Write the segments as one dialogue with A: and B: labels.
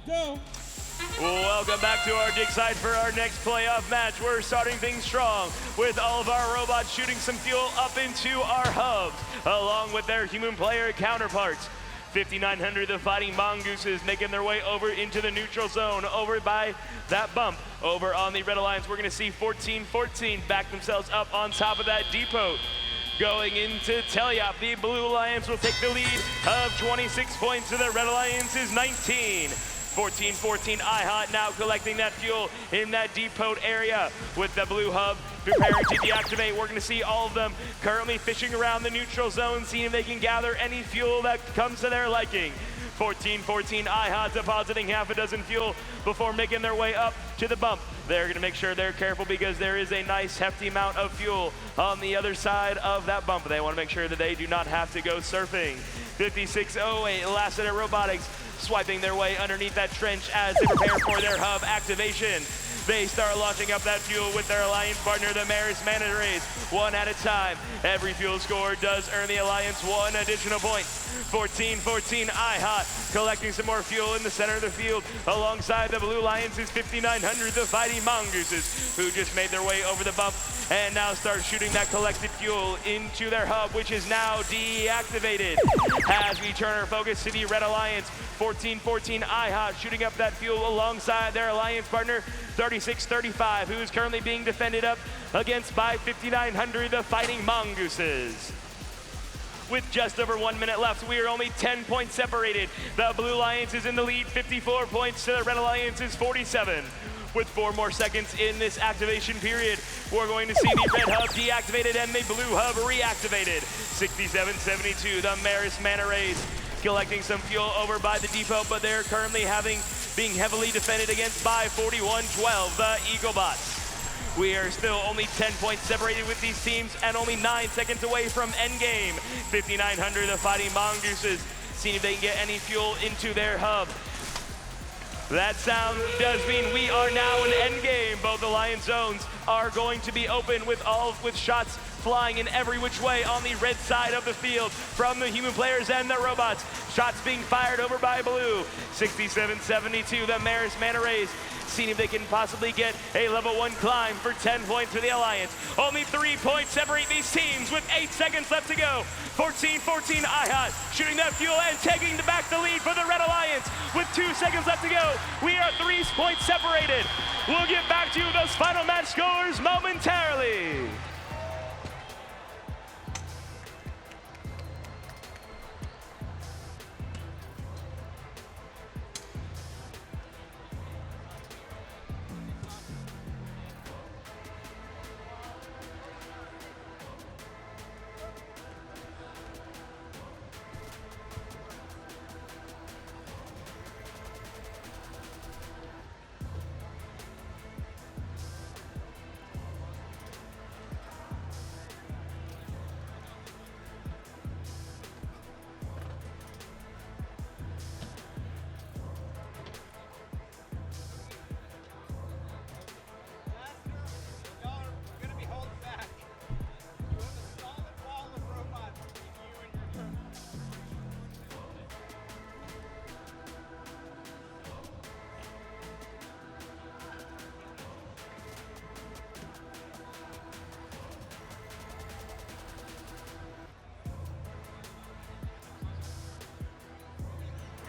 A: go.
B: Welcome back to our dig site for our next playoff match. We're starting things strong with all of our robots shooting some fuel up into our hubs, along with their human player counterparts. 5,900, the Fighting Mongooses, making their way over into the neutral zone, over by that bump. Over on the Red Alliance, we're gonna see 14-14 back themselves up on top of that depot. Going into Teliop, the Blue Alliance will take the lead of 26 points to the Red Alliance is 19. 14-14 IHOT now collecting that fuel in that depot area with the blue hub preparing to deactivate. We're gonna see all of them currently fishing around the neutral zone, seeing if they can gather any fuel that comes to their liking. 14-14 IHOT depositing half a dozen fuel before making their way up to the bump. They're gonna make sure they're careful because there is a nice hefty amount of fuel on the other side of that bump. They wanna make sure that they do not have to go surfing. 5608 Lassiter Robotics swiping their way underneath that trench as they prepare for their hub activation. They start launching up that fuel with their alliance partner, the Maris Mana Rays, one at a time. Every fuel score does earn the alliance one additional point. 14-14 IHOT collecting some more fuel in the center of the field alongside the Blue Alliance's 5,900, the Fighting Mongooses, who just made their way over the bump and now start shooting that collected fuel into their hub, which is now deactivated. As we turn our focus to the Red Alliance, 14-14 IHOT shooting up that fuel alongside their alliance partner, 36-35, who is currently being defended up against by 5,900, the Fighting Mongooses. With just over 1 minute left, we are only 10 points separated. The Blue Alliance is in the lead, 54 points to the Red Alliance's 47. With 4 more seconds in this activation period, we're going to see the red hub deactivated and the blue hub reactivated. 67-72, the Maris Mana Rays collecting some fuel over by the depot, but they're currently being heavily defended against by 41-12, the Eaglebots. We are still only 10 points separated with these teams and only 9 seconds away from endgame. 5,900, the Fighting Mongooses, seeing if they can get any fuel into their hub. That sound does mean we are now in endgame. Both alliance zones are going to be open with shots flying in every which way on the red side of the field from the human players and the robots. Shots being fired over by blue. 67-72, the Maris Mana Rays, seeing if they can possibly get a level 1 climb for 10 points for the alliance. Only 3 points separate these teams with 8 seconds left to go. 14-14 IHOT shooting that fuel and taking back the lead for the Red Alliance with 2 seconds left to go. We are 3 points separated. We'll get back to those final match scores momentarily.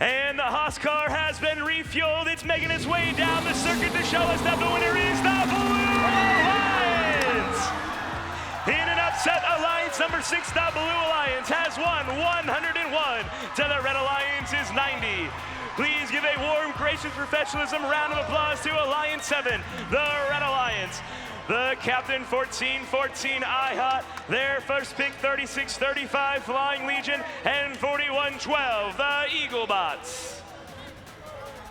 B: And the Haas car has been refueled. It's making its way down the circuit to show us that the winner is the Blue Alliance. In an upset, Alliance number 6, the Blue Alliance, has won 101 to the Red Alliance's 90. Please give a warm, gracious professionalism round of applause to Alliance 7, the Red Alliance. The captain, 14-14 IHOT, their first pick, 36-35 Flying Legion, and 41-12 the Eaglebots.